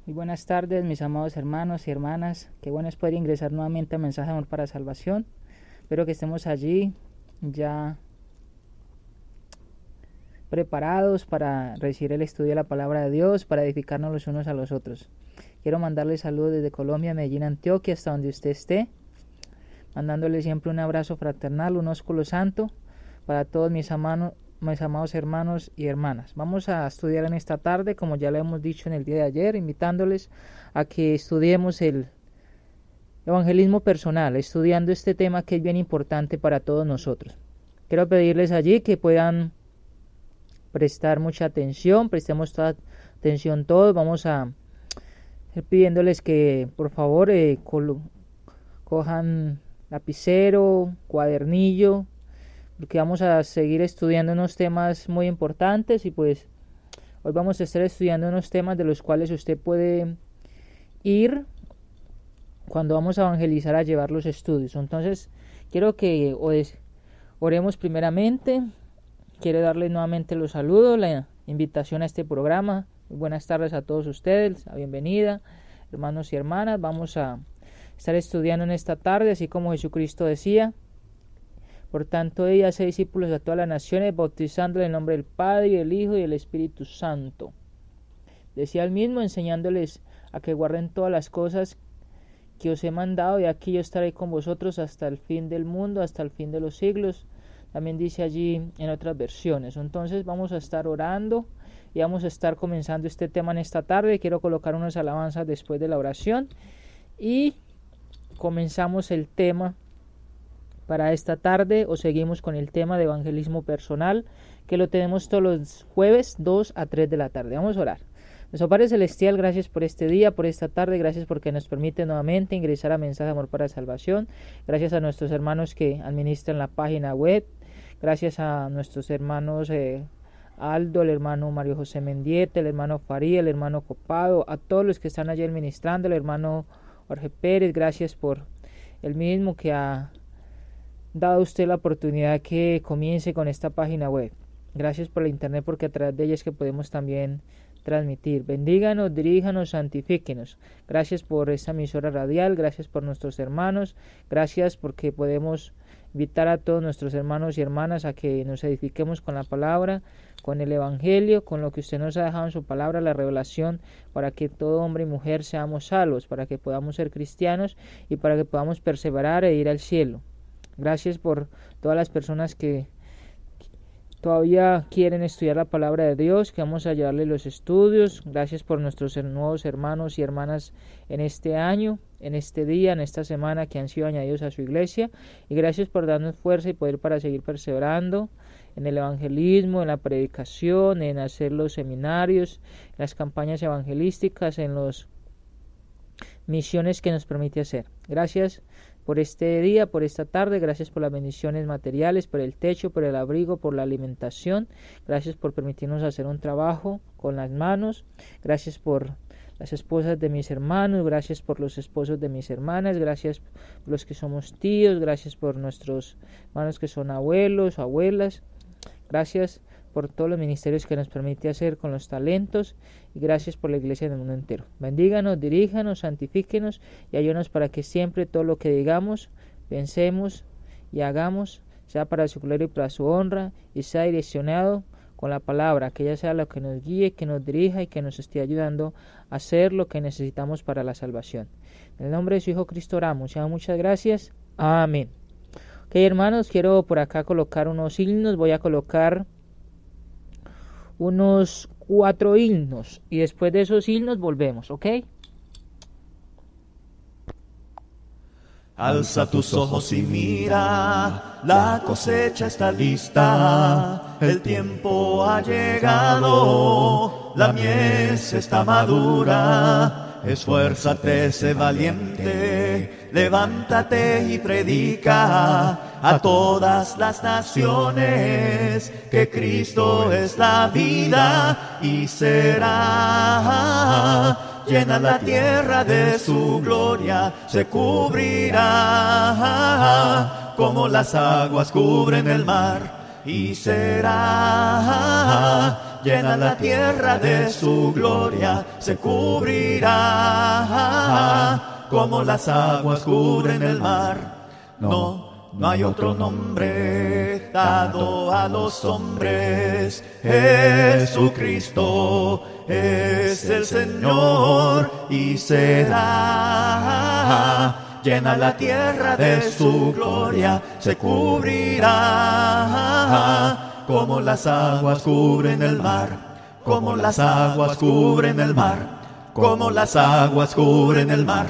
Muy buenas tardes, mis amados hermanos y hermanas. Qué bueno es poder ingresar nuevamente a Mensaje de Amor para Salvación. Espero que estemos allí ya preparados para recibir el estudio de la palabra de Dios, para edificarnos los unos a los otros. Quiero mandarle saludos desde Colombia, Medellín, Antioquia, hasta donde usted esté, mandándole siempre un abrazo fraternal, un ósculo santo para todos mis amados hermanos y hermanas. Vamos a estudiar en esta tarde, como ya lo hemos dicho en el día de ayer, invitándoles a que estudiemos el evangelismo personal, estudiando este tema que es bien importante para todos nosotros. Quiero pedirles allí que puedan prestar mucha atención, prestemos toda atención todos. Vamos a ir pidiéndoles que por favor cojan lapicero, cuadernillo, porque vamos a seguir estudiando unos temas muy importantes y pues hoy vamos a estar estudiando unos temas de los cuales usted puede ir cuando vamos a evangelizar a llevar los estudios. Entonces quiero que oremos primeramente. Quiero darles nuevamente los saludos, la invitación a este programa. Muy buenas tardes a todos ustedes, la bienvenida, hermanos y hermanas. Vamos a estar estudiando en esta tarde, así como Jesucristo decía: por tanto, ella hace discípulos a todas las naciones, bautizándoles en el nombre del Padre, y del Hijo, y del Espíritu Santo. Decía él mismo, enseñándoles a que guarden todas las cosas que os he mandado, y aquí yo estaré con vosotros hasta el fin del mundo, hasta el fin de los siglos. También dice allí en otras versiones. Entonces vamos a estar orando y vamos a estar comenzando este tema en esta tarde. Quiero colocar unas alabanzas después de la oración y comenzamos el tema para esta tarde, o seguimos con el tema de evangelismo personal, que lo tenemos todos los jueves 2 a 3 de la tarde. Vamos a orar. Nuestro Padre Celestial, gracias por este día, por esta tarde, gracias porque nos permite nuevamente ingresar a Mensaje de Amor para Salvación. Gracias a nuestros hermanos que administran la página web. Gracias a nuestros hermanos Aldo, el hermano Mario José Mendieta, el hermano Faría, el hermano Copado, a todos los que están allí administrando, el hermano Jorge Pérez. Gracias por el mismo que ha dado a usted la oportunidad que comience con esta página web. Gracias por la internet, porque a través de ella es que podemos también transmitir. Bendíganos, diríjanos, santifíquenos. Gracias por esta emisora radial, gracias por nuestros hermanos, gracias porque podemos invitar a todos nuestros hermanos y hermanas a que nos edifiquemos con la palabra, con el evangelio, con lo que usted nos ha dejado en su palabra, la revelación, para que todo hombre y mujer seamos salvos, para que podamos ser cristianos y para que podamos perseverar e ir al cielo. Gracias por todas las personas que todavía quieren estudiar la palabra de Dios, que vamos a llevarles los estudios. Gracias por nuestros nuevos hermanos y hermanas en este año, en este día, en esta semana, que han sido añadidos a su iglesia. Y gracias por darnos fuerza y poder para seguir perseverando en el evangelismo, en la predicación, en hacer los seminarios, en las campañas evangelísticas, en las misiones que nos permite hacer. Gracias por este día, por esta tarde. Gracias por las bendiciones materiales, por el techo, por el abrigo, por la alimentación. Gracias por permitirnos hacer un trabajo con las manos. Gracias por las esposas de mis hermanos. Gracias por los esposos de mis hermanas. Gracias por los que somos tíos. Gracias por nuestros hermanos que son abuelos o abuelas. Gracias por todos los ministerios que nos permite hacer con los talentos, y gracias por la iglesia del mundo entero. Bendíganos, diríjanos, santifíquenos y ayúdanos para que siempre todo lo que digamos, pensemos y hagamos sea para su gloria y para su honra, y sea direccionado con la palabra, que ella sea lo que nos guíe, que nos dirija y que nos esté ayudando a hacer lo que necesitamos para la salvación. En el nombre de su Hijo Cristo oramos. Sean muchas gracias. Amén. Ok, hermanos, quiero por acá colocar unos himnos. Voy a colocar unos 4 himnos y después de esos himnos volvemos, ¿ok? Alza tus ojos y mira, la cosecha está lista, el tiempo ha llegado, la mies está madura. Esfuérzate, sé valiente, levántate y predica a todas las naciones que Cristo es la vida y será llena la tierra de su gloria, se cubrirá como las aguas cubren el mar y será llena la tierra de su gloria, se cubrirá como las aguas cubren el mar. No hay otro nombre dado a los hombres. Jesucristo es el Señor y será. Llena la tierra de su gloria, se cubrirá como las aguas cubren el mar, como las aguas cubren el mar, como las aguas cubren el mar.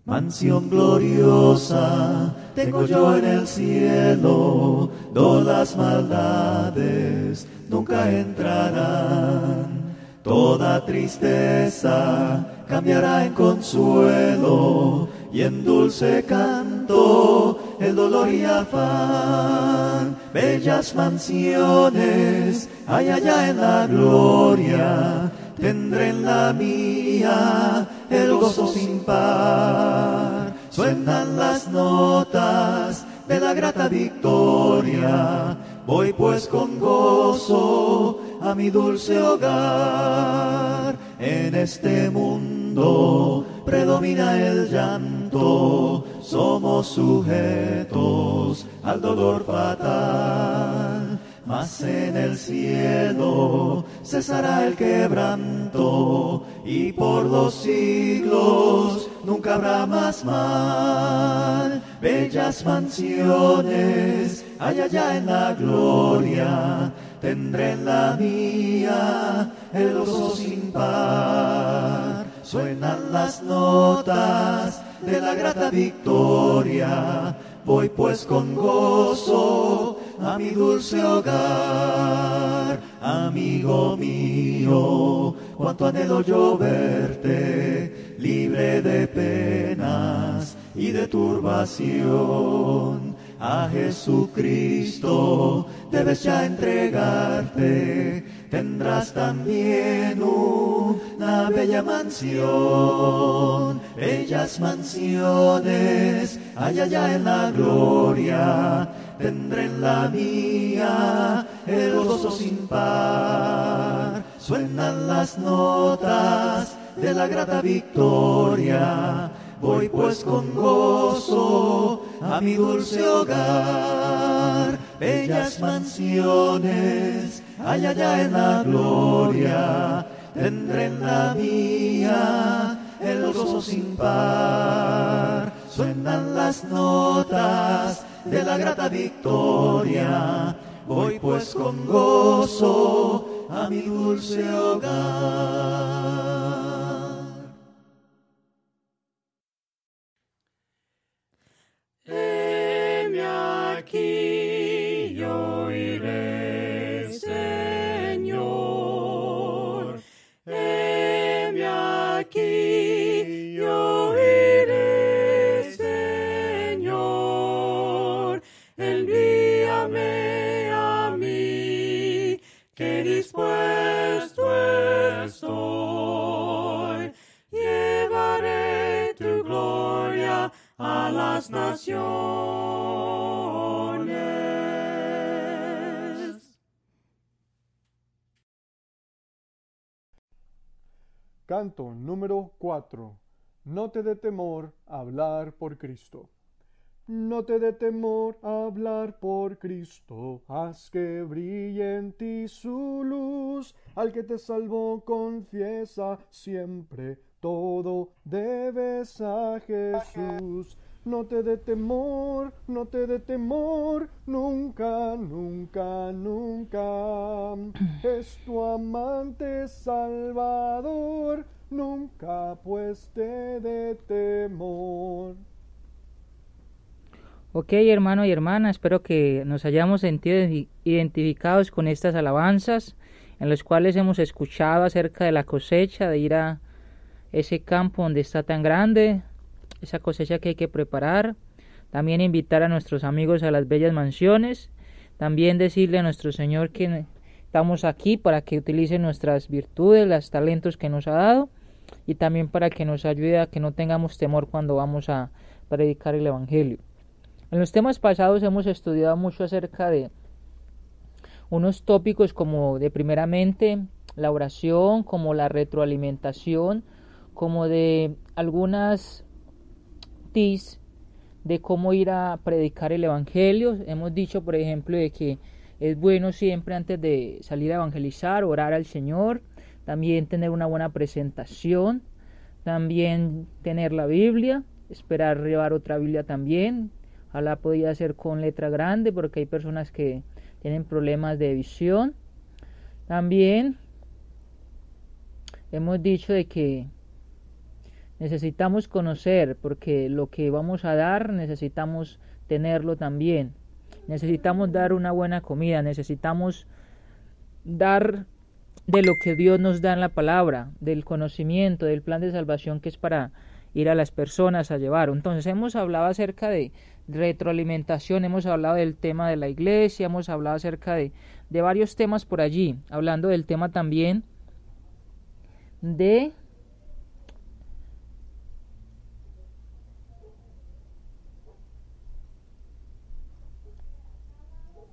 Mansión gloriosa tengo yo en el cielo, donde las maldades nunca entrarán. Toda tristeza cambiará en consuelo y en dulce canto el dolor y afán. Bellas mansiones hay allá en la gloria, tendré en la mía el gozo sin par. Suenan las notas de la grata victoria, voy pues con gozo a mi dulce hogar. En este mundo predomina el llanto, somos sujetos al dolor fatal. Mas en el cielo cesará el quebranto y por los siglos nunca habrá más mal. Bellas mansiones hay allá en la gloria, tendré en la mía el gozo sin par. Suenan las notas de la grata victoria, voy pues con gozo a mi dulce hogar. Amigo mío, cuánto anhelo yo verte, libre de penas y de turbación. A Jesucristo debes ya entregarte, tendrás también una bella mansión. Bellas mansiones hay allá en la gloria, tendré en la mía el gozo sin par. Suenan las notas de la grata victoria, voy pues con gozo a mi dulce hogar. Bellas mansiones hay allá en la gloria, tendré en la mía el gozo sin par. Suenan las notas de la grata victoria, voy pues con gozo a mi dulce hogar. Heme aquí, yo iré, Señor. Heme aquí, yo iré, Señor. Envíame a mí, que dispuesto estoy. Llevaré tu gloria a las naciones. Canto número 4. No te dé temor hablar por Cristo. No te dé temor hablar por Cristo, haz que brille en ti su luz. Al que te salvó confiesa siempre, todo debes a Jesús. No te dé temor, no te dé temor, nunca, nunca, nunca. Es tu amante Salvador, nunca pues te dé temor. Ok, hermano y hermana, espero que nos hayamos sentido identificados con estas alabanzas, en las cuales hemos escuchado acerca de la cosecha, de ir a ese campo donde está tan grande, esa cosecha que hay que preparar. También invitar a nuestros amigos a las bellas mansiones. También decirle a nuestro Señor que estamos aquí para que utilice nuestras virtudes, los talentos que nos ha dado, y también para que nos ayude a que no tengamos temor cuando vamos a predicar el Evangelio. En los temas pasados hemos estudiado mucho acerca de unos tópicos como de primeramente la oración, como la retroalimentación, como de algunas tips de cómo ir a predicar el evangelio. Hemos dicho, por ejemplo, de que es bueno siempre antes de salir a evangelizar, orar al Señor, también tener una buena presentación, también tener la Biblia, esperar llevar otra Biblia también. Ojalá podía ser con letra grande porque hay personas que tienen problemas de visión. También hemos dicho de que necesitamos conocer, porque lo que vamos a dar necesitamos tenerlo también. Necesitamos dar una buena comida, necesitamos dar de lo que Dios nos da en la palabra, del conocimiento, del plan de salvación que es para ir a las personas a llevar. Entonces hemos hablado acerca de retroalimentación, hemos hablado del tema de la iglesia, hemos hablado acerca de varios temas por allí, hablando del tema también de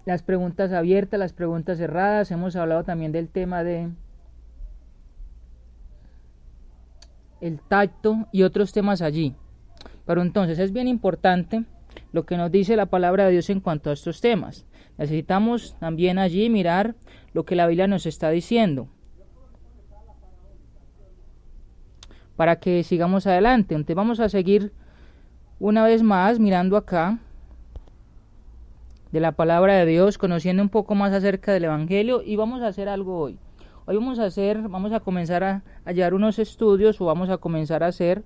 las preguntas abiertas, las preguntas cerradas. Hemos hablado también del tema de el tacto y otros temas allí. Pero entonces es bien importante lo que nos dice la palabra de Dios en cuanto a estos temas. Necesitamos también allí mirar lo que la Biblia nos está diciendo para que sigamos adelante. Entonces vamos a seguir una vez más mirando acá de la palabra de Dios, conociendo un poco más acerca del evangelio, y vamos a hacer algo hoy. Hoy vamos a comenzar a hallar unos estudios, o vamos a comenzar a hacer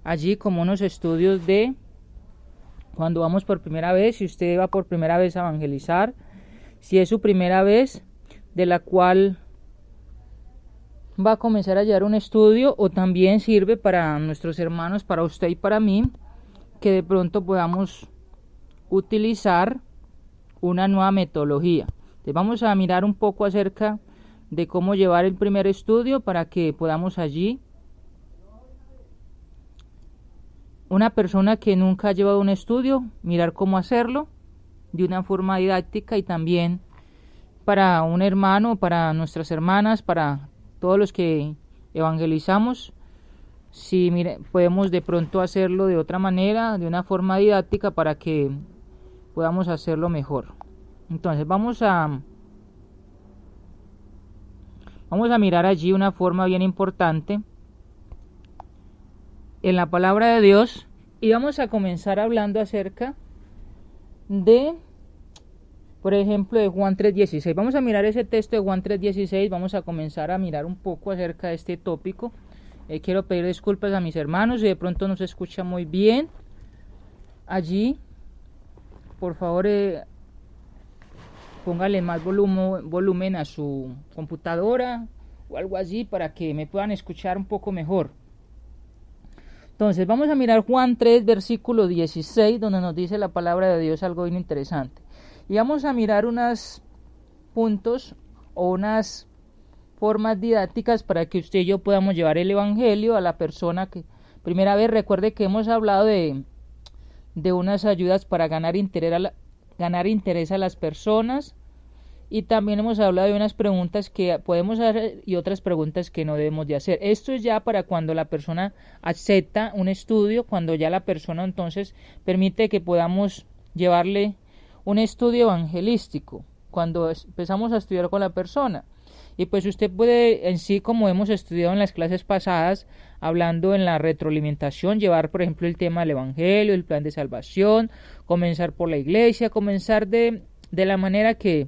allí como unos estudios de cuando vamos por primera vez, si usted va por primera vez a evangelizar, si es su primera vez, de la cual va a comenzar a hallar un estudio, o también sirve para nuestros hermanos, para usted y para mí, que de pronto podamos utilizar una nueva metodología. Entonces vamos a mirar un poco acerca de cómo llevar el primer estudio para que podamos allí, una persona que nunca ha llevado un estudio, mirar cómo hacerlo de una forma didáctica, y también para un hermano, para nuestras hermanas, para todos los que evangelizamos, si podemos de pronto hacerlo de otra manera, de una forma didáctica, para que podamos hacerlo mejor. Entonces vamos a mirar allí una forma bien importante en la palabra de Dios, y vamos a comenzar hablando acerca de, por ejemplo, de Juan 3:16. Vamos a mirar ese texto de Juan 3:16, vamos a comenzar a mirar un poco acerca de este tópico. Quiero pedir disculpas a mis hermanos si de pronto no se escucha muy bien allí. Por favor, póngale más volumen a su computadora o algo así para que me puedan escuchar un poco mejor. Entonces vamos a mirar Juan 3, versículo 16, donde nos dice la palabra de Dios algo bien interesante. Y vamos a mirar unos puntos o unas formas didácticas para que usted y yo podamos llevar el evangelio a la persona que primera vez. Recuerde que hemos hablado de unas ayudas para ganar interés a las personas, y también hemos hablado de unas preguntas que podemos hacer y otras preguntas que no debemos de hacer. Esto es ya para cuando la persona acepta un estudio, cuando ya la persona entonces permite que podamos llevarle un estudio evangelístico, cuando empezamos a estudiar con la persona. Y pues usted puede, en sí, como hemos estudiado en las clases pasadas, hablando en la retroalimentación, llevar por ejemplo el tema del evangelio, el plan de salvación, comenzar por la iglesia, comenzar de la manera que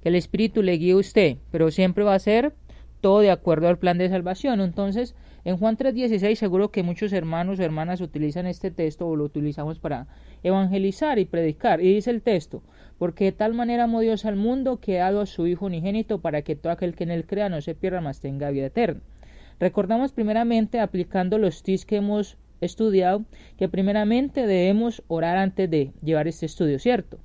el Espíritu le guíe a usted, pero siempre va a ser todo de acuerdo al plan de salvación. Entonces, en Juan 3:16 seguro que muchos hermanos o hermanas utilizan este texto, o lo utilizamos para evangelizar y predicar, y dice el texto: porque de tal manera amó Dios al mundo que ha dado a su Hijo unigénito, para que todo aquel que en él crea no se pierda, mas tenga vida eterna. Recordamos primeramente, aplicando los tips que hemos estudiado, que primeramente debemos orar antes de llevar este estudio, ¿cierto?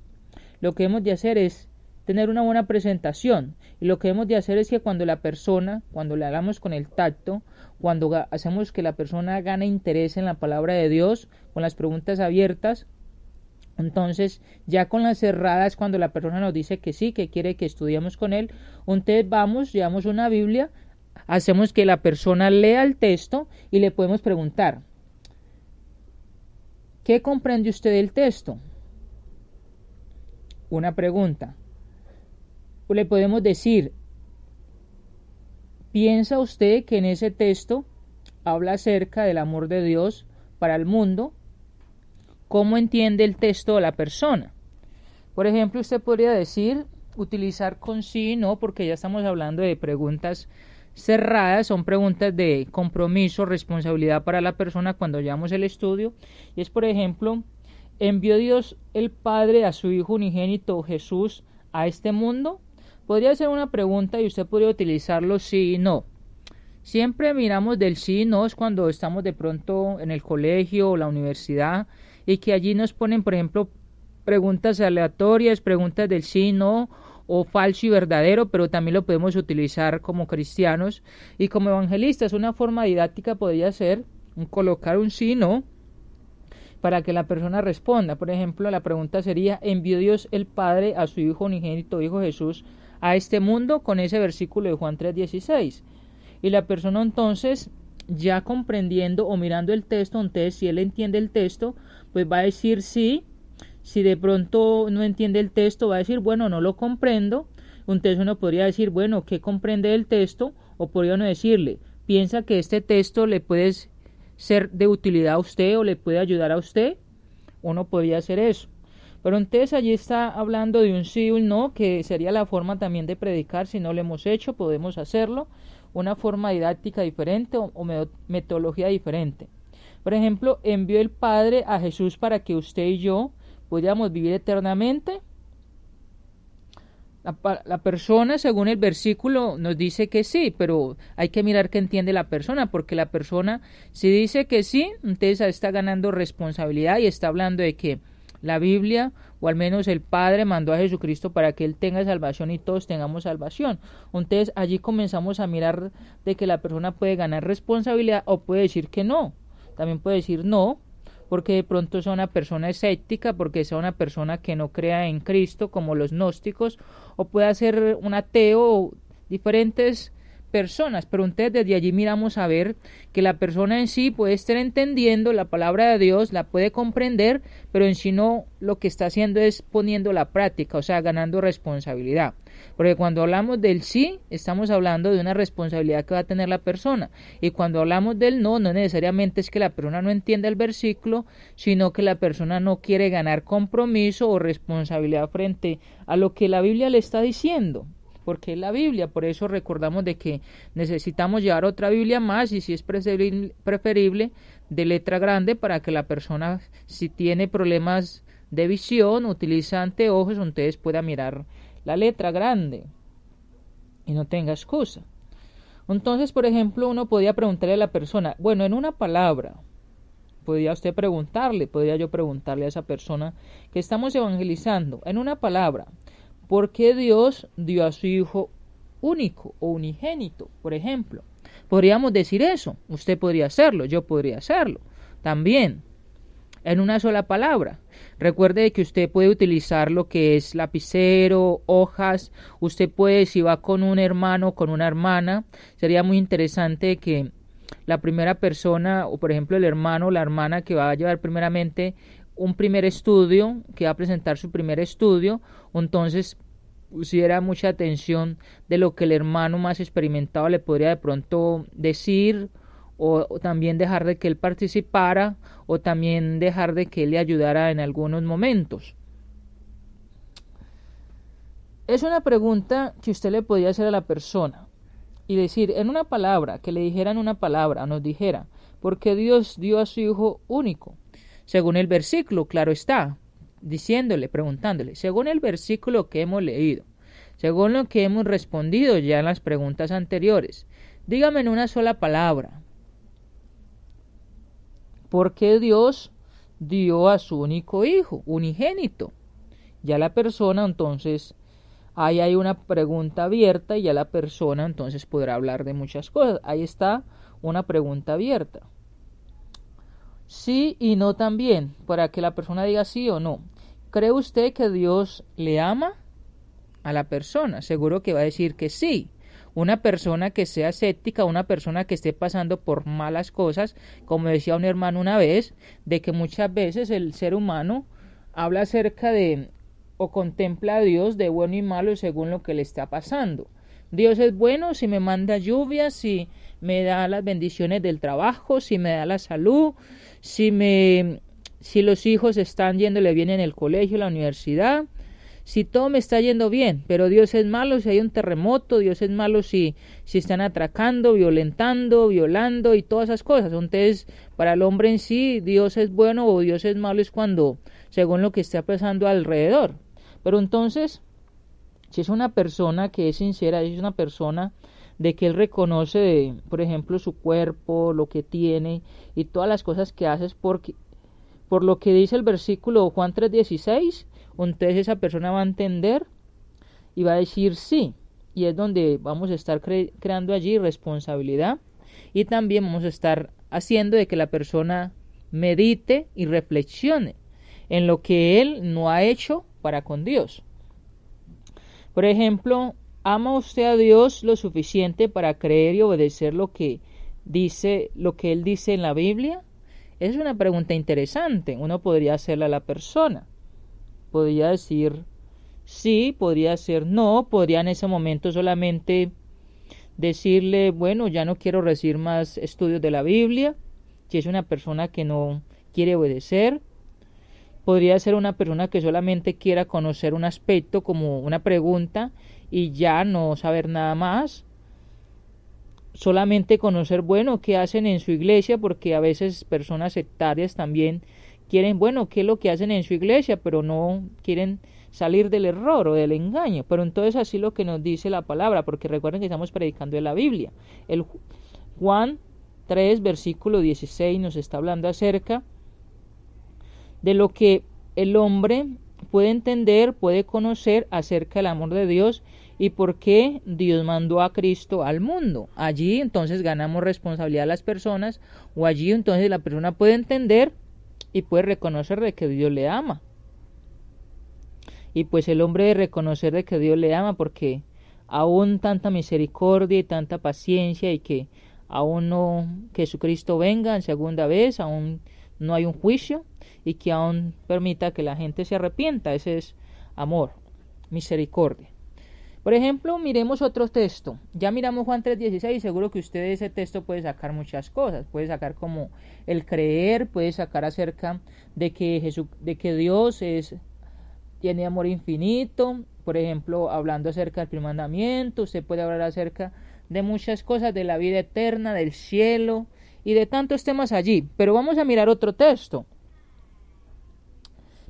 Lo que hemos de hacer es tener una buena presentación, y lo que hemos de hacer es que cuando la persona, cuando le hablamos con el tacto, cuando hacemos que la persona gane interés en la palabra de Dios, con las preguntas abiertas, Entonces, ya con las cerradas, cuando la persona nos dice que sí, que quiere que estudiemos con él, entonces vamos, llevamos una Biblia, hacemos que la persona lea el texto y le podemos preguntar, ¿qué comprende usted del texto? Una pregunta. O le podemos decir, ¿piensa usted que en ese texto habla acerca del amor de Dios para el mundo? ¿Cómo entiende el texto la persona? Por ejemplo, usted podría decir, utilizar con sí y no, porque ya estamos hablando de preguntas cerradas, son preguntas de compromiso, responsabilidad para la persona cuando llevamos el estudio. Y es, por ejemplo, ¿envió Dios el Padre a su Hijo unigénito Jesús a este mundo? Podría ser una pregunta y usted podría utilizarlo sí y no. Siempre miramos del sí y no es cuando estamos de pronto en el colegio o la universidad y que allí nos ponen, por ejemplo, preguntas aleatorias, preguntas del sí y no o falso y verdadero, pero también lo podemos utilizar como cristianos y como evangelistas. Una forma didáctica podría ser colocar un sí y no para que la persona responda. Por ejemplo, la pregunta sería, ¿envió Dios el Padre a su Hijo unigénito, Hijo Jesús, a este mundo? Con ese versículo de Juan 3:16. Y la persona entonces, ya comprendiendo o mirando el texto, entonces si él entiende el texto, pues va a decir sí. Si de pronto no entiende el texto, va a decir, bueno, no lo comprendo. Entonces uno podría decir, bueno, ¿qué comprende del texto? O podría uno decirle, ¿piensa que este texto le puede ser de utilidad a usted o le puede ayudar a usted? Uno podría hacer eso. Pero entonces allí está hablando de un sí y un no, que sería la forma también de predicar. Si no lo hemos hecho, podemos hacerlo. Una forma didáctica diferente o metodología diferente. Por ejemplo, envió el Padre a Jesús para que usted y yo pudiéramos vivir eternamente. La persona, según el versículo, nos dice que sí, pero hay que mirar qué entiende la persona, porque la persona, si dice que sí, entonces está ganando responsabilidad y está hablando de que la Biblia, o al menos el Padre, mandó a Jesucristo para que Él tenga salvación y todos tengamos salvación. Entonces allí comenzamos a mirar de que la persona puede ganar responsabilidad o puede decir que no. También puede decir no, porque de pronto sea una persona escéptica, porque sea una persona que no crea en Cristo, como los gnósticos, o puede ser un ateo, o diferentes personas, pero entonces desde allí miramos a ver que la persona en sí puede estar entendiendo la palabra de Dios, la puede comprender, pero en sí no lo que está haciendo es poniendo la práctica, o sea, ganando responsabilidad. Porque cuando hablamos del sí, estamos hablando de una responsabilidad que va a tener la persona, y cuando hablamos del no, no necesariamente es que la persona no entienda el versículo, sino que la persona no quiere ganar compromiso o responsabilidad frente a lo que la Biblia le está diciendo. Porque es la Biblia, por eso recordamos de que necesitamos llevar otra Biblia más y si es preferible de letra grande para que la persona, si tiene problemas de visión, utiliza anteojos, entonces pueda mirar la letra grande y no tenga excusa. Entonces, por ejemplo, uno podía preguntarle a la persona, bueno, en una palabra, podría usted preguntarle, podría yo preguntarle a esa persona que estamos evangelizando, en una palabra, ¿por qué Dios dio a su Hijo único o unigénito, por ejemplo? Podríamos decir eso, usted podría hacerlo, yo podría hacerlo, también, en una sola palabra. Recuerde que usted puede utilizar lo que es lapicero, hojas, usted puede, si va con un hermano, con una hermana, sería muy interesante que la primera persona, o por ejemplo el hermano o la hermana que va a llevar primeramente un primer estudio, que va a presentar su primer estudio, entonces pusiera mucha atención de lo que el hermano más experimentado le podría de pronto decir, o también dejar de que él participara, o también dejar de que él le ayudara en algunos momentos. Es una pregunta que usted le podría hacer a la persona y decir, en una palabra, que le dijeran una palabra, nos dijera, ¿por qué Dios dio a su Hijo único? Según el versículo, claro está, diciéndole, preguntándole, según el versículo que hemos leído, según lo que hemos respondido ya en las preguntas anteriores, dígame en una sola palabra, ¿por qué Dios dio a su único Hijo, unigénito? Ya la persona entonces, ahí hay una pregunta abierta y ya la persona entonces podrá hablar de muchas cosas. Ahí está una pregunta abierta. Sí y no también, para que la persona diga sí o no. ¿cree usted que Dios le ama a la persona? Seguro que va a decir que sí. Una persona que sea escéptica, una persona que esté pasando por malas cosas, como decía un hermano una vez, de que muchas veces el ser humano habla acerca de o contempla a Dios de bueno y malo según lo que le está pasando. Dios es bueno si me manda lluvias, si me da las bendiciones del trabajo, si me da la salud, si los hijos están yéndole bien en el colegio, en la universidad, si todo me está yendo bien. Pero Dios es malo si hay un terremoto, Dios es malo si están atracando, violentando, violando y todas esas cosas. Entonces, para el hombre en sí, Dios es bueno o Dios es malo es cuando, según lo que está pasando alrededor. Pero entonces, si es una persona que es sincera, si es una persona de que él reconoce, por ejemplo, su cuerpo, lo que tiene y todas las cosas que hace, por lo que dice el versículo Juan 3:16, entonces esa persona va a entender y va a decir sí, y es donde vamos a estar creando allí responsabilidad, y también vamos a estar haciendo de que la persona medite y reflexione en lo que él no ha hecho para con Dios. Por ejemplo, ¿ama usted a Dios lo suficiente para creer y obedecer lo que él dice en la Biblia? Es una pregunta interesante. Uno podría hacerla a la persona. Podría decir sí, podría decir no, podría en ese momento solamente decirle, bueno, ya no quiero recibir más estudios de la Biblia, si es una persona que no quiere obedecer. Podría ser una persona que solamente quiera conocer un aspecto como una pregunta y ya no saber nada más. Solamente conocer, bueno, qué hacen en su iglesia, porque a veces personas sectarias también quieren, bueno, qué es lo que hacen en su iglesia, pero no quieren salir del error o del engaño. Pero entonces así lo que nos dice la palabra, porque recuerden que estamos predicando de la Biblia. El Juan 3, versículo 16 nos está hablando acerca de lo que el hombre puede entender, puede conocer acerca del amor de Dios y por qué Dios mandó a Cristo al mundo. Allí entonces ganamos responsabilidad a las personas, o allí entonces la persona puede entender y puede reconocer de que Dios le ama. Y pues el hombre debe reconocer de que Dios le ama, porque aún tanta misericordia y tanta paciencia, y que aún no que Jesucristo venga en segunda vez, aún no hay un juicio, y que aún permita que la gente se arrepienta. Ese es amor, misericordia. Por ejemplo, miremos otro texto. Ya miramos Juan 3:16, seguro que usted de ese texto puede sacar muchas cosas. Puede sacar como el creer, puede sacar acerca de que Dios tiene amor infinito. Por ejemplo, hablando acerca del primer mandamiento, usted puede hablar acerca de muchas cosas, de la vida eterna, del cielo y de tantos temas allí. Pero vamos a mirar otro texto.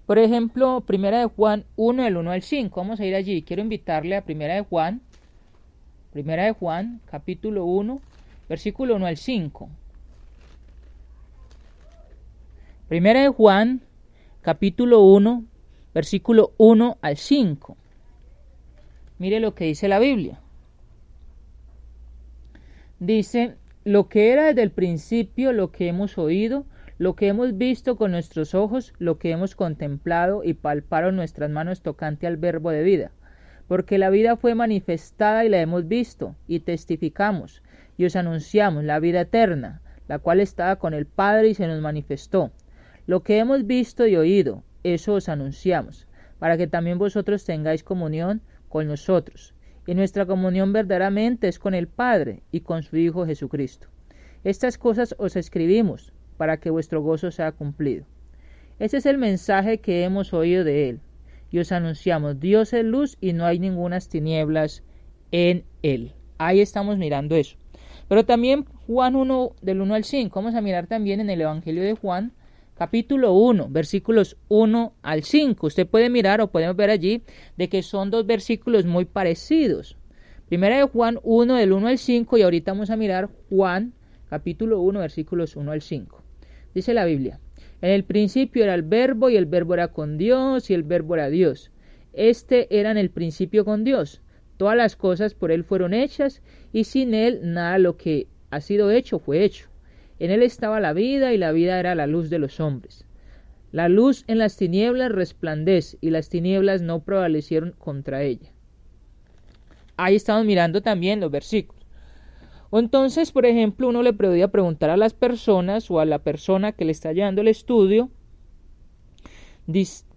Por ejemplo, Primera de Juan 1, del 1 al 5. Vamos a ir allí. Quiero invitarle a Primera de Juan, capítulo 1, versículo 1 al 5. Primera de Juan, capítulo 1, versículo 1 al 5. Mire lo que dice la Biblia. Dice, lo que era desde el principio, lo que hemos oído, lo que hemos visto con nuestros ojos, lo que hemos contemplado y palparon nuestras manos tocante al verbo de vida. Porque la vida fue manifestada y la hemos visto, y testificamos, y os anunciamos la vida eterna, la cual estaba con el Padre y se nos manifestó. Lo que hemos visto y oído, eso os anunciamos, para que también vosotros tengáis comunión con nosotros. Y nuestra comunión verdaderamente es con el Padre y con su Hijo Jesucristo. Estas cosas os escribimos, para que vuestro gozo sea cumplido. Ese es el mensaje que hemos oído de Él, y os anunciamos, Dios es luz y no hay ningunas tinieblas en Él. Ahí estamos mirando eso. Pero también Juan 1, del 1 al 5, vamos a mirar también en el Evangelio de Juan, capítulo 1, versículos 1 al 5. Usted puede mirar o podemos ver allí de que son dos versículos muy parecidos. Primera de Juan 1, del 1 al 5, y ahorita vamos a mirar Juan, capítulo 1, versículos 1 al 5. Dice la Biblia, en el principio era el verbo, y el verbo era con Dios, y el verbo era Dios. Este era en el principio con Dios. Todas las cosas por Él fueron hechas, y sin Él nada lo que ha sido hecho fue hecho. En Él estaba la vida, y la vida era la luz de los hombres. La luz en las tinieblas resplandece y las tinieblas no prevalecieron contra ella. Ahí estamos mirando también los versículos. O entonces, por ejemplo, uno le podría preguntar a las personas o a la persona que le está llevando el estudio,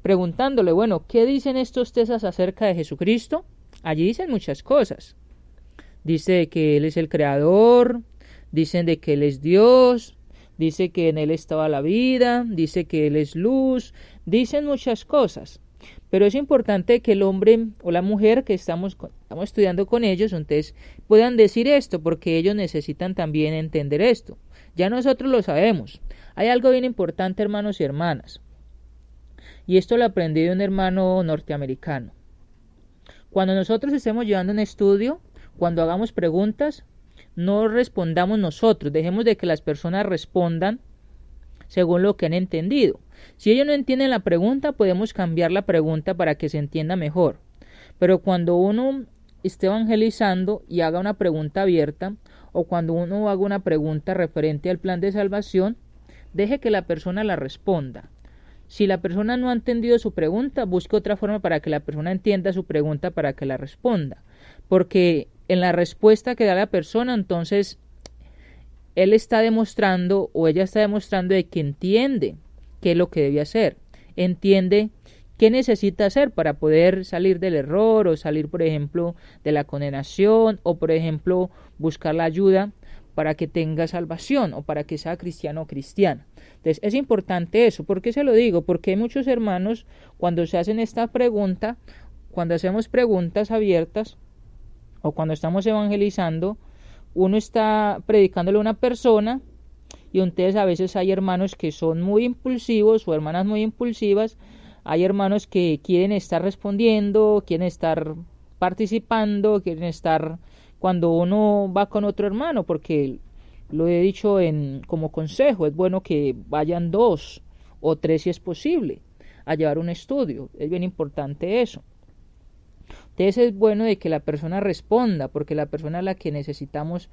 preguntándole, bueno, ¿qué dicen estos textos acerca de Jesucristo? Allí dicen muchas cosas. Dice que Él es el Creador, dicen de que Él es Dios, dice que en Él estaba la vida, dice que Él es luz, dicen muchas cosas. Pero es importante que el hombre o la mujer que estamos estudiando con ellos, entonces puedan decir esto, porque ellos necesitan también entender esto. Ya nosotros lo sabemos. Hay algo bien importante, hermanos y hermanas, y esto lo aprendí de un hermano norteamericano. Cuando nosotros estemos llevando un estudio, cuando hagamos preguntas, no respondamos nosotros, dejemos de que las personas respondan según lo que han entendido. Si ellos no entienden la pregunta, podemos cambiar la pregunta para que se entienda mejor. Pero cuando uno esté evangelizando y haga una pregunta abierta, o cuando uno haga una pregunta referente al plan de salvación, deje que la persona la responda. Si la persona no ha entendido su pregunta, busque otra forma para que la persona entienda su pregunta para que la responda. Porque en la respuesta que da la persona, entonces él está demostrando o ella está demostrando de que entiende qué es lo que debe hacer, entiende qué necesita hacer para poder salir del error o salir, por ejemplo, de la condenación o, por ejemplo, buscar la ayuda para que tenga salvación o para que sea cristiano o cristiana. Entonces es importante eso. ¿Por qué se lo digo? Porque hay muchos hermanos cuando se hacen esta pregunta, cuando hacemos preguntas abiertas o cuando estamos evangelizando, uno está predicándole a una persona y entonces a veces hay hermanos que son muy impulsivos o hermanas muy impulsivas, hay hermanos que quieren estar respondiendo, quieren estar participando, quieren estar cuando uno va con otro hermano, porque lo he dicho como consejo, es bueno que vayan 2 o 3 si es posible a llevar un estudio, es bien importante eso. Entonces es bueno de que la persona responda, porque la persona es la que necesitamos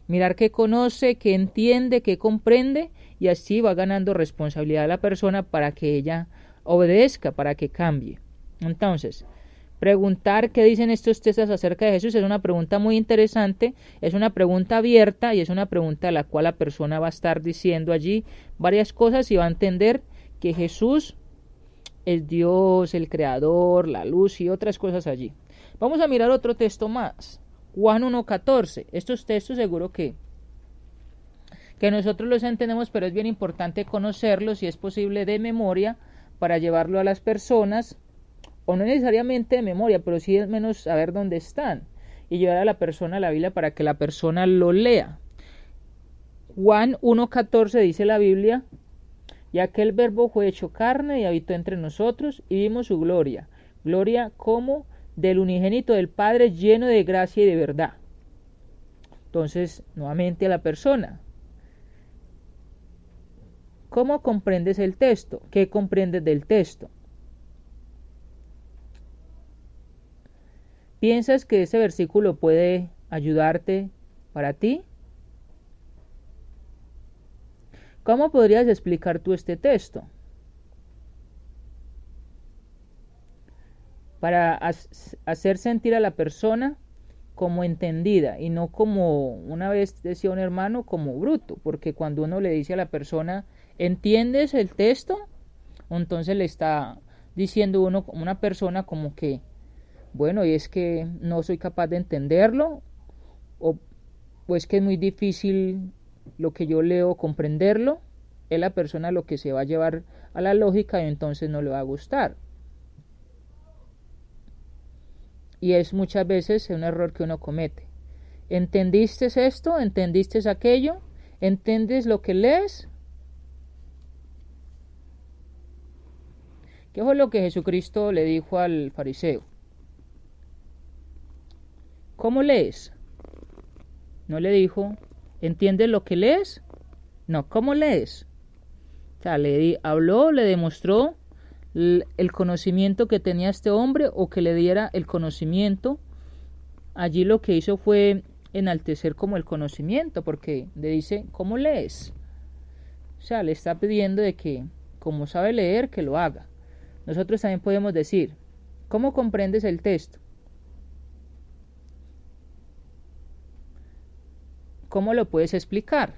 mirar que conoce, que entiende, que comprende, y así va ganando responsabilidad a la persona para que ella obedezca, para que cambie. Entonces, preguntar qué dicen estos textos acerca de Jesús es una pregunta muy interesante, es una pregunta abierta y es una pregunta a la cual la persona va a estar diciendo allí varias cosas y va a entender que Jesús es Dios, el Creador, la luz y otras cosas allí. Vamos a mirar otro texto más, Juan 1:14. Estos textos seguro que nosotros los entendemos, pero es bien importante conocerlos, si es posible de memoria, para llevarlo a las personas, o no necesariamente de memoria, pero sí al menos saber dónde están, y llevar a la persona a la Biblia para que la persona lo lea. Juan 1:14 dice la Biblia: y aquel verbo fue hecho carne y habitó entre nosotros, y vimos su gloria, gloria como del unigénito del Padre, lleno de gracia y de verdad. Entonces, nuevamente a la persona, ¿cómo comprendes el texto? ¿Qué comprendes del texto? ¿Piensas que ese versículo puede ayudarte para ti? ¿Cómo podrías explicar tú este texto? Para hacer sentir a la persona como entendida y no como, una vez decía un hermano, como bruto, porque cuando uno le dice a la persona, ¿entiendes el texto? Entonces le está diciendo uno como una persona como que, bueno, y es que no soy capaz de entenderlo, o es que es muy difícil lo que yo leo comprenderlo. Es la persona lo que se va a llevar a la lógica y entonces no le va a gustar. Y es muchas veces un error que uno comete. ¿Entendiste esto? ¿Entendiste aquello? ¿Entiendes lo que lees? ¿Qué fue lo que Jesucristo le dijo al fariseo? ¿Cómo lees? No le dijo, ¿entiendes lo que lees? No, ¿cómo lees? O sea, habló, le demostró el conocimiento que tenía este hombre, o que le diera el conocimiento. Allí lo que hizo fue enaltecer como el conocimiento, porque le dice, ¿cómo lees? O sea, le está pidiendo de que como sabe leer, que lo haga. Nosotros también podemos decir, ¿cómo comprendes el texto? ¿Cómo lo puedes explicar?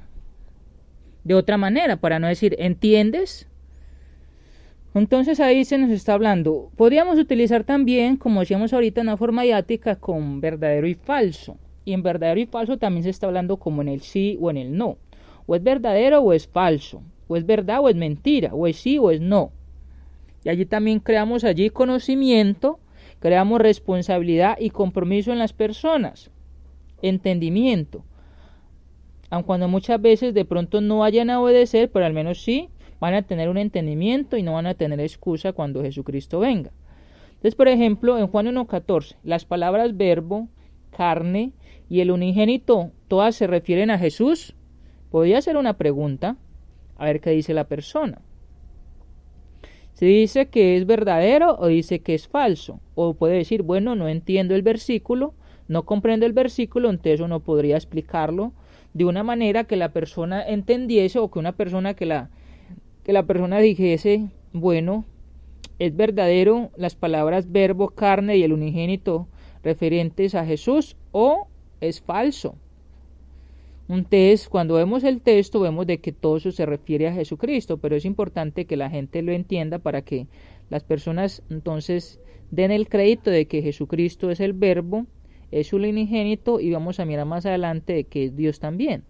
De otra manera, para no decir, ¿entiendes? Entonces ahí se nos está hablando. Podríamos utilizar también, como decíamos ahorita, una forma didáctica con verdadero y falso. Y en verdadero y falso también se está hablando como en el sí o en el no. O es verdadero o es falso. O es verdad o es mentira. O es sí o es no. Y allí también creamos allí conocimiento, creamos responsabilidad y compromiso en las personas. Entendimiento. Aun cuando muchas veces de pronto no vayan a obedecer, pero al menos sí van a tener un entendimiento y no van a tener excusa cuando Jesucristo venga. Entonces, por ejemplo, en Juan 1:14, las palabras verbo, carne y el unigénito, todas se refieren a Jesús. Podría ser una pregunta, a ver qué dice la persona. Si dice que es verdadero o dice que es falso. O puede decir, bueno, no entiendo el versículo, no comprendo el versículo, entonces uno podría explicarlo de una manera que la persona entendiese o que una persona que la persona dijese, bueno, es verdadero las palabras verbo, carne y el unigénito referentes a Jesús, o es falso. Entonces, cuando vemos el texto, vemos de que todo eso se refiere a Jesucristo, pero es importante que la gente lo entienda para que las personas entonces den el crédito de que Jesucristo es el verbo, es su unigénito, y vamos a mirar más adelante de que es Dios también.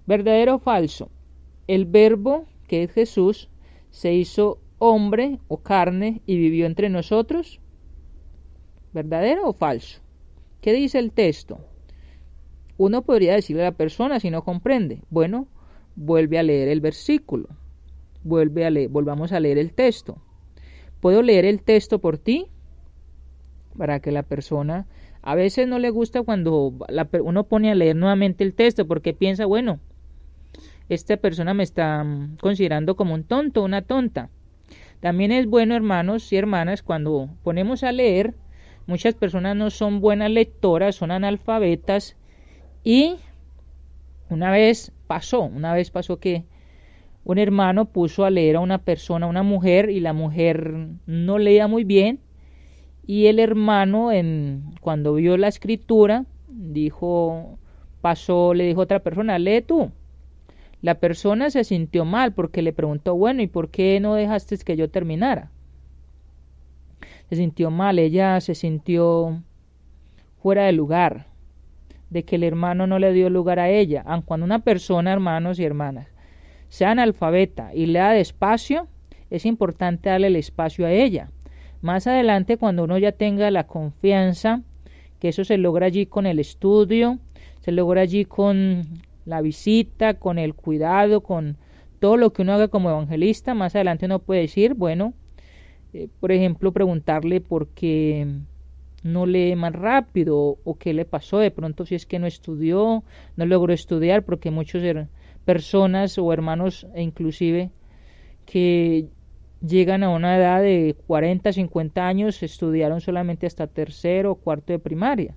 ¿Verdadero o falso? El verbo, que es Jesús, se hizo hombre o carne y vivió entre nosotros. ¿Verdadero o falso? ¿Qué dice el texto? Uno podría decirle a la persona si no comprende, bueno, vuelve a leer el versículo, volvamos a leer el texto. ¿Puedo leer el texto por ti? Para que la persona, a veces no le gusta cuando uno pone a leer nuevamente el texto porque piensa, bueno, esta persona me está considerando como un tonto, una tonta. También es bueno, hermanos y hermanas, cuando ponemos a leer, muchas personas no son buenas lectoras, son analfabetas, y una vez pasó que un hermano puso a leer a una persona, a una mujer, y la mujer no leía muy bien, y el hermano cuando vio la escritura le dijo a otra persona, lee tú. La persona se sintió mal porque le preguntó, bueno, ¿y por qué no dejaste que yo terminara? Se sintió mal, ella se sintió fuera de lugar, de que el hermano no le dio lugar a ella. Aun cuando una persona, hermanos y hermanas, sea analfabeta y lea despacio, es importante darle el espacio a ella. Más adelante, cuando uno ya tenga la confianza, que eso se logra allí con el estudio, se logra allí con la visita, con el cuidado, con todo lo que uno haga como evangelista, más adelante uno puede decir, bueno, por ejemplo, preguntarle por qué no lee más rápido o qué le pasó, de pronto si es que no estudió, no logró estudiar, porque muchas personas o hermanos inclusive que llegan a una edad de 40, 50 años estudiaron solamente hasta tercero o cuarto de primaria.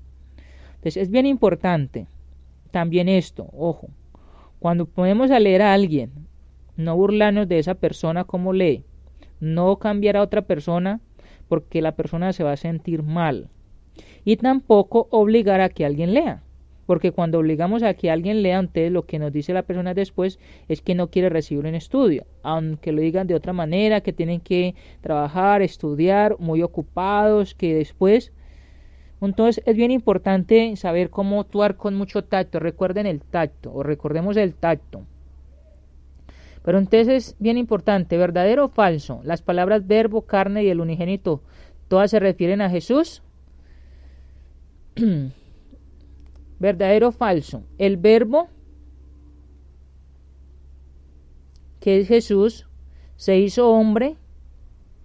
Entonces es bien importante también esto, ojo, cuando ponemos a leer a alguien, no burlarnos de esa persona como lee, no cambiar a otra persona porque la persona se va a sentir mal, y tampoco obligar a que alguien lea, porque cuando obligamos a que alguien lea, entonces lo que nos dice la persona después es que no quiere recibir un estudio, aunque lo digan de otra manera, que tienen que trabajar, estudiar, muy ocupados, que después. Entonces es bien importante saber cómo actuar con mucho tacto. Recuerden el tacto, o recordemos el tacto. Pero entonces es bien importante, ¿verdadero o falso? Las palabras verbo, carne y el unigénito, ¿todas se refieren a Jesús? ¿Verdadero o falso? El verbo, que es Jesús, se hizo hombre,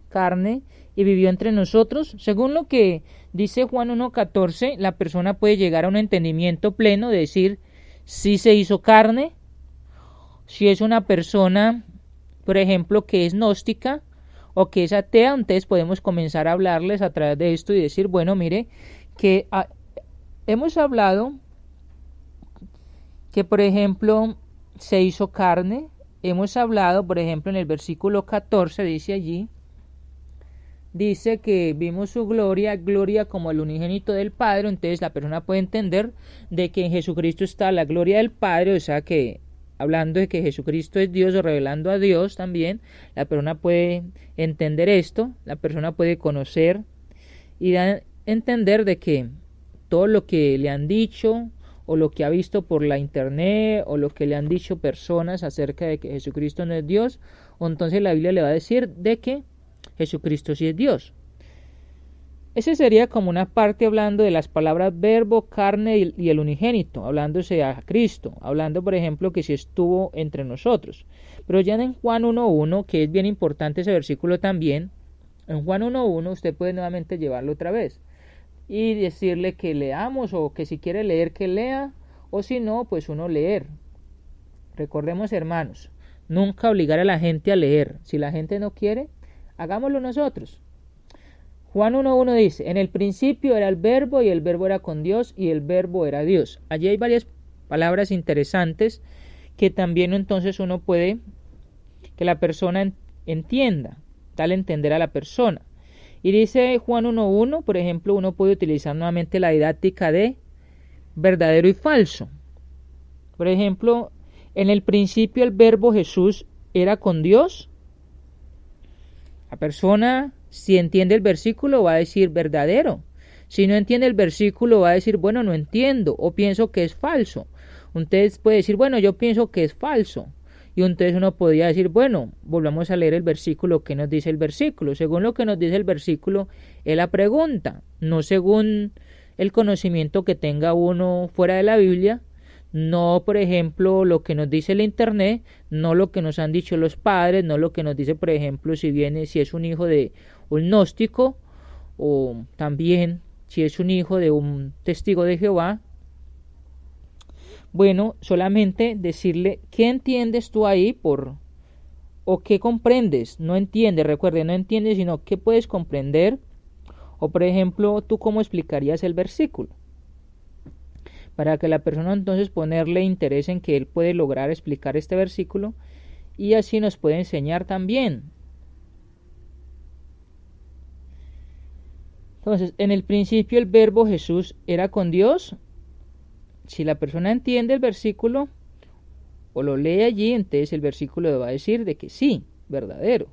carne, y vivió entre nosotros. Según lo que dice Juan 1:14, la persona puede llegar a un entendimiento pleno de decir si se hizo carne. Si es una persona, por ejemplo, que es gnóstica o que es atea, entonces podemos comenzar a hablarles a través de esto y decir, bueno, mire, que hemos hablado que, por ejemplo, se hizo carne, hemos hablado, por ejemplo, en el versículo 14, dice allí, dice que vimos su gloria, gloria como el unigénito del Padre. Entonces la persona puede entender de que en Jesucristo está la gloria del Padre, o sea que hablando de que Jesucristo es Dios o revelando a Dios también, la persona puede entender esto, la persona puede conocer y da a entender de que todo lo que le han dicho o lo que ha visto por la internet o lo que le han dicho personas acerca de que Jesucristo no es Dios, o entonces la Biblia le va a decir de que Jesucristo sí es Dios. Ese sería como una parte hablando de las palabras verbo, carne y el unigénito, hablándose a Cristo, hablando por ejemplo que si estuvo entre nosotros. Pero ya en Juan 1.1, que es bien importante ese versículo también, en Juan 1.1 usted puede nuevamente llevarlo otra vez y decirle que leamos, o que si quiere leer que lea, o si no, pues uno leer. Recordemos, hermanos, nunca obligar a la gente a leer. Si la gente no quiere, hagámoslo nosotros. Juan 1.1 dice, en el principio era el verbo y el verbo era con Dios y el verbo era Dios. Allí hay varias palabras interesantes que también entonces uno puede que la persona entienda, darle a entender a la persona. Y dice Juan 1.1, por ejemplo, uno puede utilizar nuevamente la didáctica de verdadero y falso. Por ejemplo, en el principio el verbo Jesús era con Dios. La persona, si entiende el versículo, va a decir verdadero. Si no entiende el versículo, va a decir, bueno, no entiendo, o pienso que es falso. Entonces puede decir, bueno, yo pienso que es falso. Y entonces uno podría decir, bueno, volvamos a leer el versículo. ¿Qué nos dice el versículo? Según lo que nos dice el versículo, es la pregunta, no según el conocimiento que tenga uno fuera de la Biblia, no, por ejemplo, lo que nos dice el internet, no lo que nos han dicho los padres, no lo que nos dice, por ejemplo, si es un hijo de un gnóstico, o también si es un hijo de un testigo de Jehová. Bueno, solamente decirle, ¿qué entiendes tú ahí o qué comprendes? No entiendes, recuerde, no entiendes, sino qué puedes comprender. O por ejemplo, ¿tú cómo explicarías el versículo? Para que la persona entonces ponerle interés en que él puede lograr explicar este versículo y así nos puede enseñar también. Entonces, en el principio el verbo Jesús era con Dios. Si la persona entiende el versículo o lo lee allí, entonces el versículo le va a decir de que sí, verdadero.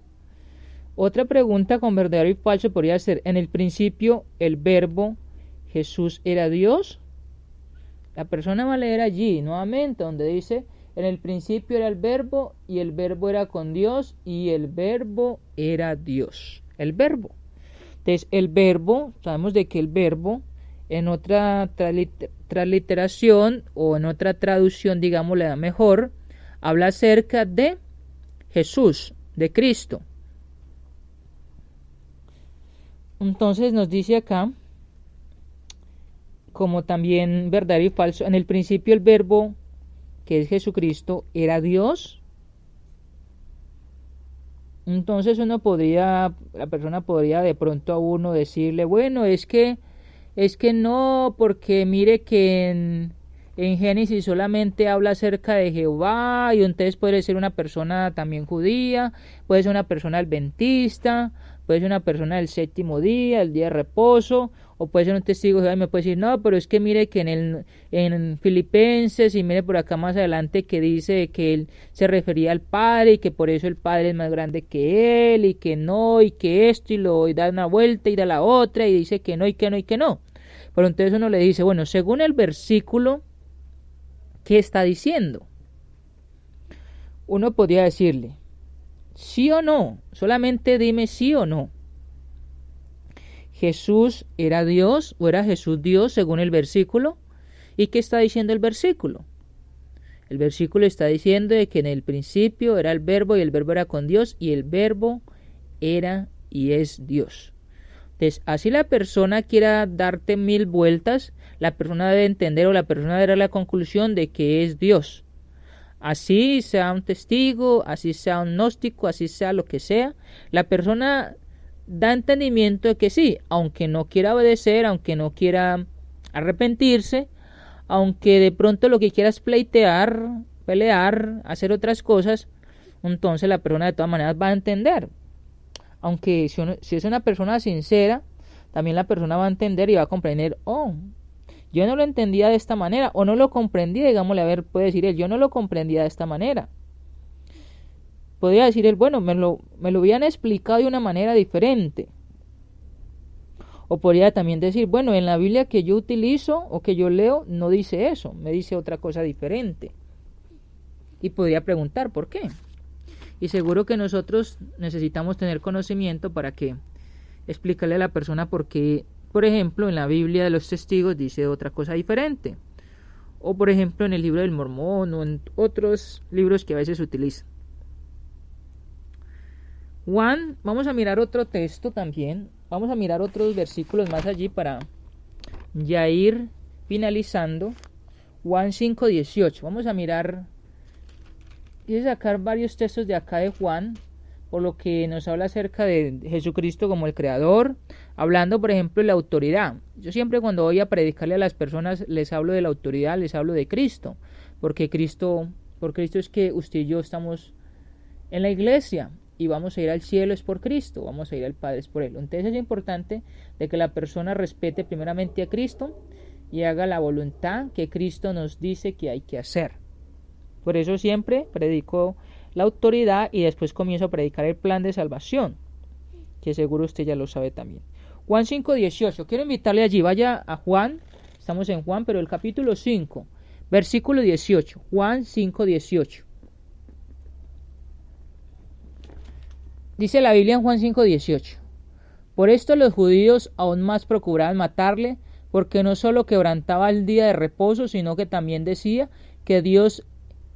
Otra pregunta con verdadero y falso podría ser, en el principio el verbo Jesús era Dios. La persona va a leer allí nuevamente donde dice, en el principio era el verbo y el verbo era con Dios y el verbo era Dios. El verbo. Entonces el verbo, sabemos de que el verbo en otra transliteración o en otra traducción, digamos, le da mejor, habla acerca de Jesús, de Cristo. Entonces nos dice acá, como también verdadero y falso, en el principio el verbo, que es Jesucristo, era Dios. Entonces la persona podría de pronto a uno decirle, bueno, es que no, porque mire que en Génesis solamente habla acerca de Jehová, y entonces puede ser una persona también judía, puede ser una persona adventista, puede ser una persona del séptimo día, el día de reposo, o puede ser un testigo de Jehová y me puede decir, no, pero es que mire que en Filipenses, y mire por acá más adelante que dice que él se refería al Padre y que por eso el Padre es más grande que él, y que no, y que esto, y da una vuelta y da la otra, y dice que no, y que no, y que no. Pero entonces uno le dice, bueno, según el versículo, ¿qué está diciendo? Uno podría decirle, sí o no, solamente dime sí o no. ¿Jesús era Dios o era Jesús Dios según el versículo? ¿Y qué está diciendo el versículo? El versículo está diciendo de que en el principio era el verbo y el verbo era con Dios y el verbo era y es Dios. Entonces, así la persona quiera darte 1000 vueltas, la persona debe entender o la persona debe dar la conclusión de que es Dios. Así sea un testigo, así sea un gnóstico, así sea lo que sea, la persona da entendimiento de que sí, aunque no quiera obedecer, aunque no quiera arrepentirse, aunque de pronto lo que quiera es pleitear, pelear, hacer otras cosas, entonces la persona de todas maneras va a entender. Aunque si es una persona sincera, también la persona va a entender y va a comprender, yo no lo entendía de esta manera, o no lo comprendía, digámosle, a ver, puede decir él, yo no lo comprendía de esta manera. Podría decir él, bueno, me lo habían explicado de una manera diferente. O podría también decir, bueno, en la Biblia que yo utilizo o que yo leo no dice eso, me dice otra cosa diferente. Y podría preguntar, ¿por qué? Y seguro que nosotros necesitamos tener conocimiento para que explicarle a la persona por qué, por ejemplo, en la Biblia de los Testigos dice otra cosa diferente. O por ejemplo en el libro del Mormón o en otros libros que a veces se utilizan. Juan, vamos a mirar otro texto también. Vamos a mirar otros versículos más allí para ya ir finalizando. Juan 5:18. Vamos a mirar y sacar varios textos de acá de Juan, por lo que nos habla acerca de Jesucristo como el Creador, hablando por ejemplo de la autoridad. Yo siempre cuando voy a predicarle a las personas les hablo de la autoridad, les hablo de Cristo, porque por Cristo es que usted y yo estamos en la iglesia y vamos a ir al cielo es por Cristo, vamos a ir al Padre es por Él. Entonces es importante de que la persona respete primeramente a Cristo y haga la voluntad que Cristo nos dice que hay que hacer. Por eso siempre predico la autoridad y después comienzo a predicar el plan de salvación, que seguro usted ya lo sabe también. Juan 5:18, quiero invitarle allí, vaya a Juan, estamos en Juan, pero el capítulo 5, versículo 18, Juan 5:18. Dice la Biblia en Juan 5:18, por esto los judíos aún más procuraban matarle, porque no solo quebrantaba el día de reposo, sino que también decía que Dios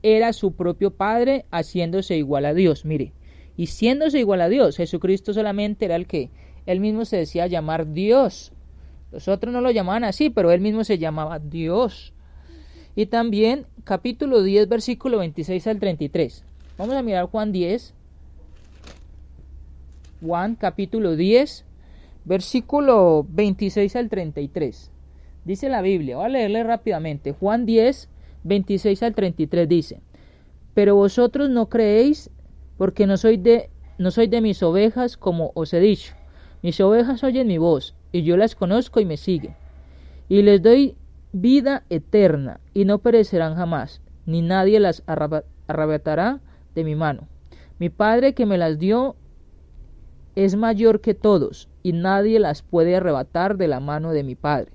era su propio Padre, haciéndose igual a Dios. Mire, y siéndose igual a Dios, Jesucristo solamente era el que él mismo se decía llamar Dios. Los otros no lo llamaban así, pero él mismo se llamaba Dios. Y también capítulo 10, versículo 26 al 33. Vamos a mirar Juan 10. Juan capítulo 10, versículo 26 al 33. Dice la Biblia, voy a leerle rápidamente. Juan 10, 26 al 33 dice, pero vosotros no creéis porque no soy de mis ovejas, como os he dicho. Mis ovejas oyen mi voz, y yo las conozco y me siguen. Y les doy vida eterna, y no perecerán jamás, ni nadie las arrebatará de mi mano. Mi Padre que me las dio es mayor que todos, y nadie las puede arrebatar de la mano de mi Padre.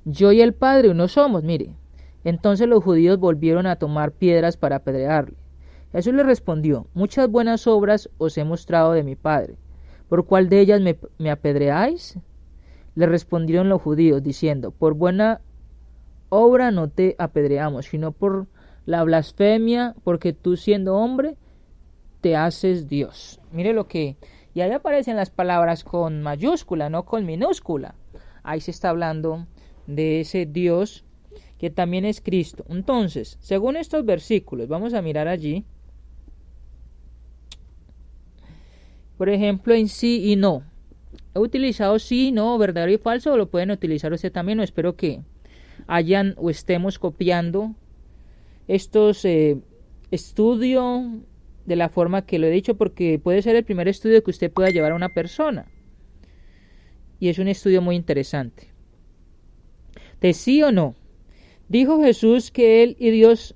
Yo y el Padre uno somos, mire. Entonces los judíos volvieron a tomar piedras para apedrearle. Jesús le respondió, muchas buenas obras os he mostrado de mi Padre. ¿Por cuál de ellas me apedreáis? Le respondieron los judíos, diciendo, por buena obra no te apedreamos, sino por la blasfemia, porque tú siendo hombre, te haces Dios. Mire lo que, y ahí aparecen las palabras con mayúscula, no con minúscula. Ahí se está hablando de ese Dios que también es Cristo. Entonces, según estos versículos, vamos a mirar allí, por ejemplo, en sí y no. He utilizado sí y no, verdadero y falso, o lo pueden utilizar usted también, o espero que hayan o estemos copiando estos estudios de la forma que lo he dicho, porque puede ser el primer estudio que usted pueda llevar a una persona. Y es un estudio muy interesante. De sí o no. Dijo Jesús que él y Dios,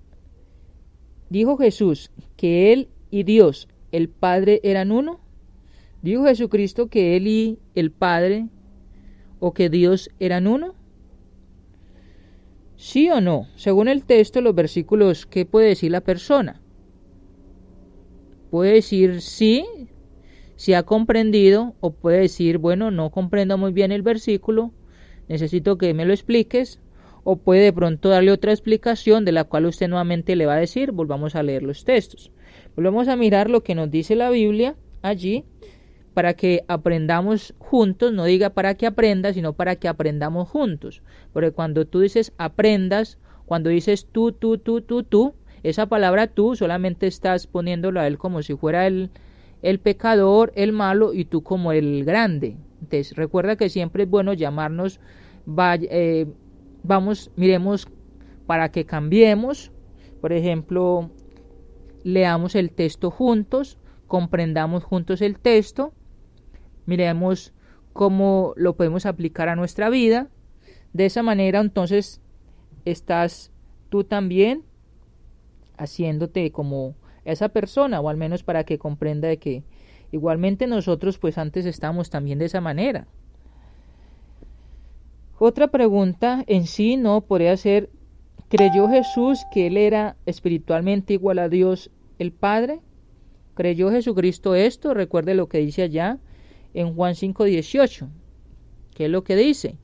el Padre, eran uno. Dijo Jesucristo que él y el Padre o que Dios eran uno. ¿Sí o no? Según el texto, los versículos, ¿qué puede decir la persona? Puede decir sí, si ha comprendido, o puede decir, bueno, no comprendo muy bien el versículo, necesito que me lo expliques, o puede de pronto darle otra explicación de la cual usted nuevamente le va a decir, volvamos a leer los textos. Volvamos a mirar lo que nos dice la Biblia allí, para que aprendamos juntos, no diga para que aprendas, sino para que aprendamos juntos. Porque cuando tú dices aprendas, cuando dices tú, esa palabra tú solamente estás poniéndolo a él como si fuera el pecador, el malo, y tú como el grande. Entonces recuerda que siempre es bueno llamarnos, miremos para que cambiemos. Por ejemplo, leamos el texto juntos, comprendamos juntos el texto, miremos cómo lo podemos aplicar a nuestra vida. De esa manera entonces estás tú también haciéndote como esa persona, o al menos para que comprenda de que igualmente nosotros pues antes estábamos también de esa manera. Otra pregunta en sí no podría ser: ¿creyó Jesús que él era espiritualmente igual a Dios el Padre? ¿Creyó Jesucristo esto? Recuerde lo que dice allá en Juan 5:18. ¿Qué es lo que dice?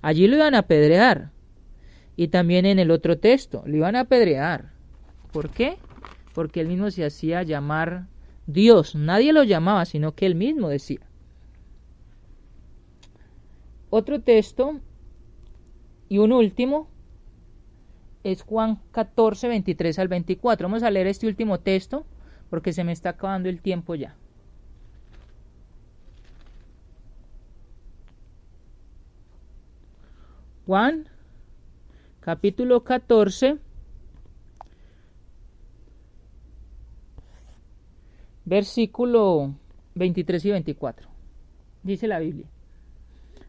Allí lo iban a apedrear. Y también en el otro texto, lo iban a apedrear. ¿Por qué? Porque él mismo se hacía llamar Dios. Nadie lo llamaba, sino que él mismo decía. Otro texto y un último es Juan 14, 23 al 24. Vamos a leer este último texto porque se me está acabando el tiempo ya. Juan, capítulo 14, versículo 23 y 24. Dice la Biblia: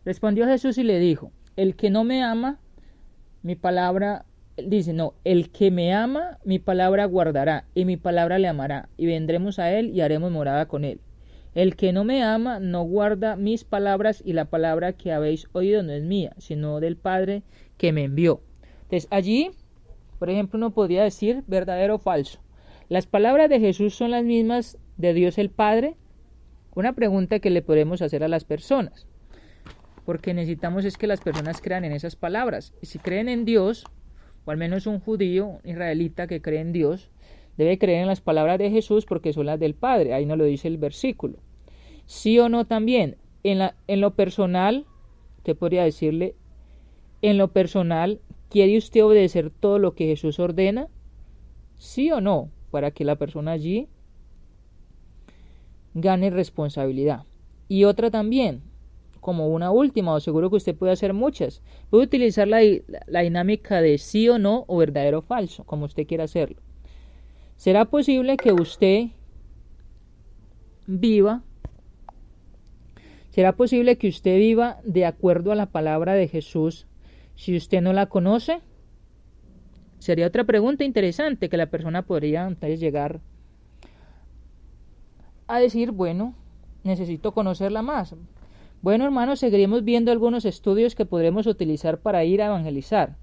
respondió Jesús y le dijo: el que no me ama, mi palabra, el que me ama, mi palabra guardará, y mi palabra le amará, y vendremos a él y haremos morada con él. El que no me ama no guarda mis palabras, y la palabra que habéis oído no es mía, sino del Padre que me envió. Entonces allí, por ejemplo, uno podría decir verdadero o falso. ¿Las palabras de Jesús son las mismas de Dios el Padre? Una pregunta que le podemos hacer a las personas, porque necesitamos es que las personas crean en esas palabras. Y si creen en Dios, o al menos un judío, un israelita que cree en Dios, debe creer en las palabras de Jesús porque son las del Padre. Ahí nos lo dice el versículo. Sí o no también. En lo personal, usted podría decirle, en lo personal, ¿quiere usted obedecer todo lo que Jesús ordena? Sí o no, para que la persona allí gane responsabilidad. Y otra también, como una última, o seguro que usted puede hacer muchas, puede utilizar la dinámica de sí o no, o verdadero o falso, como usted quiera hacerlo. ¿Será posible que usted viva de acuerdo a la palabra de Jesús si usted no la conoce? Sería otra pregunta interesante que la persona podría entonces llegar a decir: bueno, necesito conocerla más. Bueno, hermanos, seguiremos viendo algunos estudios que podremos utilizar para ir a evangelizar.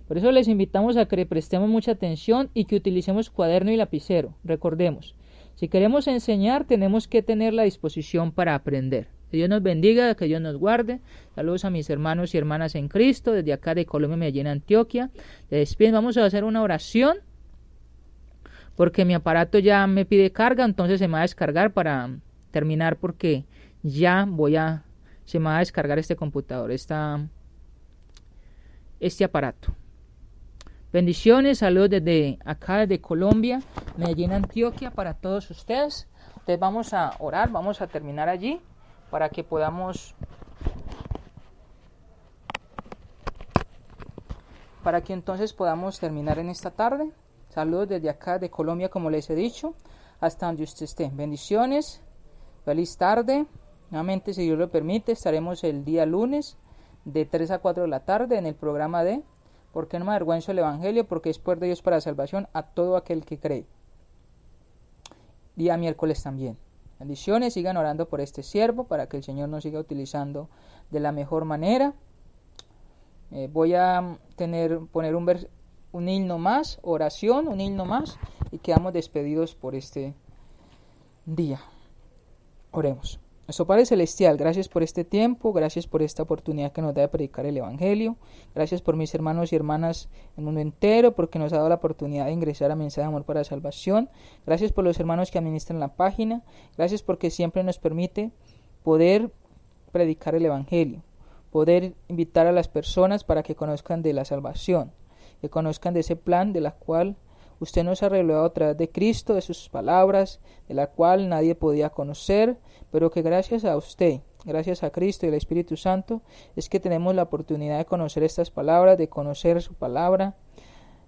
Por eso les invitamos a que le prestemos mucha atención y que utilicemos cuaderno y lapicero. Recordemos, si queremos enseñar, tenemos que tener la disposición para aprender. Que Dios nos bendiga, que Dios nos guarde. Saludos a mis hermanos y hermanas en Cristo, desde acá de Colombia, Medellín, Antioquia. Vamos a hacer una oración, porque mi aparato ya me pide carga, entonces se me va a descargar para terminar, porque ya se me va a descargar este computador, este aparato. Bendiciones, saludos desde acá, desde Colombia, Medellín, Antioquia, para todos ustedes. Entonces vamos a orar, vamos a terminar allí, para que entonces podamos terminar en esta tarde. Saludos desde acá de Colombia, como les he dicho, hasta donde usted esté. Bendiciones, feliz tarde. Nuevamente, si Dios lo permite, estaremos el día lunes de 3 a 4 de la tarde en el programa de ¿Por qué no me avergüenzo del Evangelio? Porque es poder de Dios para salvación a todo aquel que cree. Día miércoles también. Bendiciones, sigan orando por este siervo para que el Señor nos siga utilizando de la mejor manera. Voy a poner un himno más, oración, un himno más, y quedamos despedidos por este día. Oremos. Nuestro Padre Celestial, gracias por este tiempo, gracias por esta oportunidad que nos da de predicar el Evangelio, gracias por mis hermanos y hermanas en el mundo entero, porque nos ha dado la oportunidad de ingresar a Mensaje de Amor para la Salvación, gracias por los hermanos que administran la página, gracias porque siempre nos permite poder predicar el Evangelio, poder invitar a las personas para que conozcan de la salvación, que conozcan de ese plan de la cual usted nos ha revelado a través de Cristo, de sus palabras, de la cual nadie podía conocer, pero que gracias a usted, gracias a Cristo y al Espíritu Santo, es que tenemos la oportunidad de conocer estas palabras, de conocer su palabra,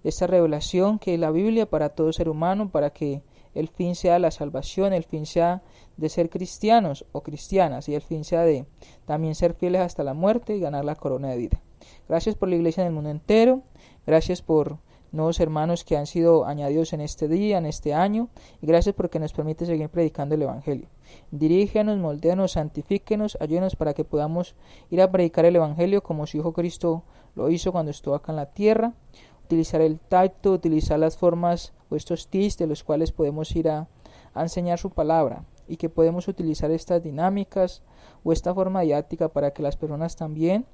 esta revelación que es la Biblia para todo ser humano, para que el fin sea la salvación, el fin sea de ser cristianos o cristianas, y el fin sea de también ser fieles hasta la muerte y ganar la corona de vida. Gracias por la iglesia en el mundo entero, gracias por nuevos hermanos que han sido añadidos en este día, en este año, y gracias porque nos permite seguir predicando el Evangelio. Dirígenos, moldéanos, santifíquenos, ayúdenos para que podamos ir a predicar el Evangelio como su Hijo Cristo lo hizo cuando estuvo acá en la tierra, utilizar el tacto, utilizar las formas o estos tips de los cuales podemos ir a enseñar su palabra, y que podemos utilizar estas dinámicas o esta forma didáctica para que las personas también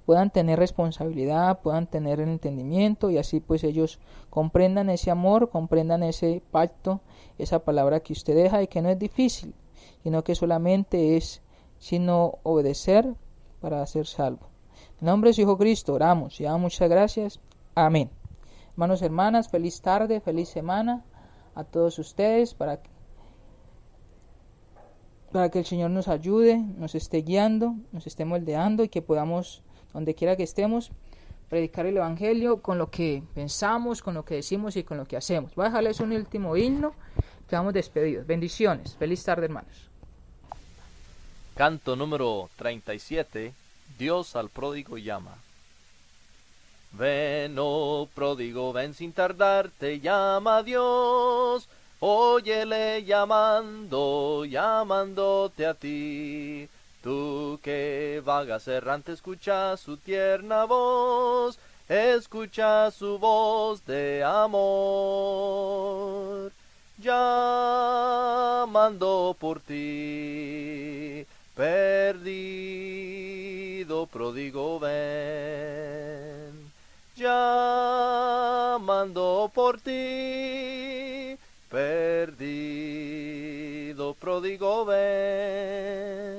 puedan tener responsabilidad, puedan tener el entendimiento, y así pues ellos comprendan ese amor, comprendan ese pacto, esa palabra que usted deja, y que no es difícil, sino que solamente es sino obedecer para ser salvo. En nombre de su Hijo Cristo oramos y damos muchas gracias. Amén. Hermanos, hermanas, feliz tarde, feliz semana a todos ustedes, para que el Señor nos ayude, nos esté guiando, nos esté moldeando, y que podamos, donde quiera que estemos, predicar el Evangelio con lo que pensamos, con lo que decimos y con lo que hacemos. Voy a dejarles un último himno, quedamos despedidos. Bendiciones, feliz tarde, hermanos. Canto número 37. Dios al pródigo llama. Ven, oh pródigo, ven sin tardar, te llama Dios. Óyele llamándote a ti. Tú que vagas errante, escucha su tierna voz, escucha su voz de amor, llamando por ti. Perdido pródigo, ven, llamando por ti. Perdido pródigo, ven.